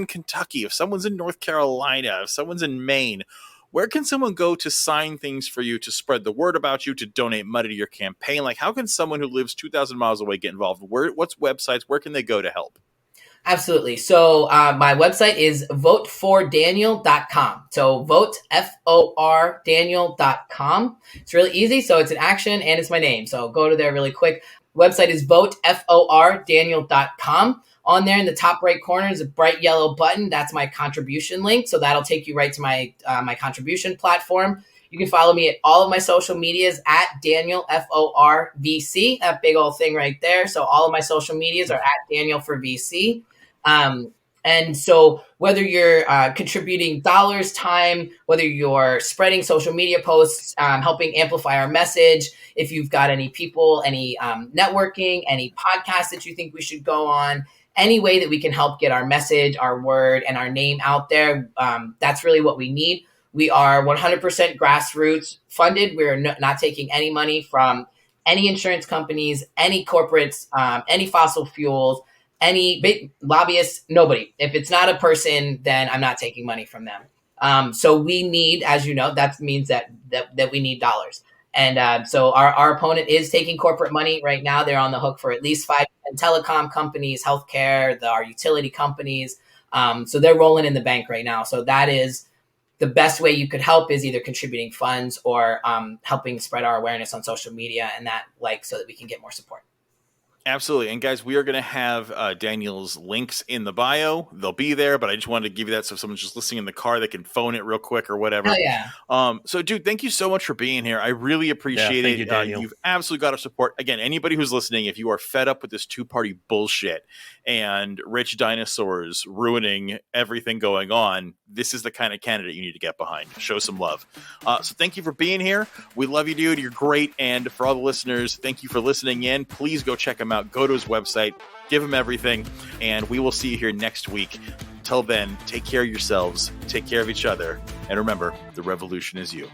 B: Kentucky, if someone's in North Carolina, if someone's in Maine, where can someone go to sign things for you, to spread the word about you, to donate money to your campaign? Like, how can someone who lives 2,000 miles away get involved? What's websites? Where can they go to help?
D: Absolutely. So my website is votefordaniel.com. So vote, FOR, Daniel.com. It's really easy. So it's an action and it's my name. So go to there really quick. Website is vote, FOR, Daniel.com. On there in the top right corner is a bright yellow button. That's my contribution link. So that'll take you right to my my contribution platform. You can follow me at all of my social medias at Daniel FOR VC. That big old thing right there. So all of my social medias are at Daniel for VC. And so whether you're contributing dollars, time, whether you're spreading social media posts, helping amplify our message, if you've got any people, any networking, any podcasts that you think we should go on, any way that we can help get our message, our word, and our name out there, that's really what we need. We are 100% grassroots funded. We're not taking any money from any insurance companies, any corporates, any fossil fuels, any big lobbyists, nobody. If it's not a person, then I'm not taking money from them. So we need, as you know, that means that we need dollars. And so our opponent is taking corporate money right now. They're on the hook for at least 5 telecom companies, healthcare, our utility companies. So they're rolling in the bank right now. So that is the best way you could help, is either contributing funds or helping spread our awareness on social media, and that, so that we can get more support.
B: Absolutely. And guys, we are going to have Daniel's links in the bio. They'll be there, but I just wanted to give you that so if someone's just listening in the car, they can phone it real quick or whatever.
D: Oh, yeah.
B: So, dude, thank you so much for being here. I really appreciate it.
C: You, Daniel.
B: You've absolutely got our support. Again, anybody who's listening, if you are fed up with this two-party bullshit and rich dinosaurs ruining everything going on, this is the kind of candidate you need to get behind. Show some love. So thank you for being here. We love you, dude. You're great. And for all the listeners, thank you for listening in. Please go check him out. Go to his website. Give him everything. And we will see you here next week. Till then, take care of yourselves. Take care of each other. And remember, the revolution is you.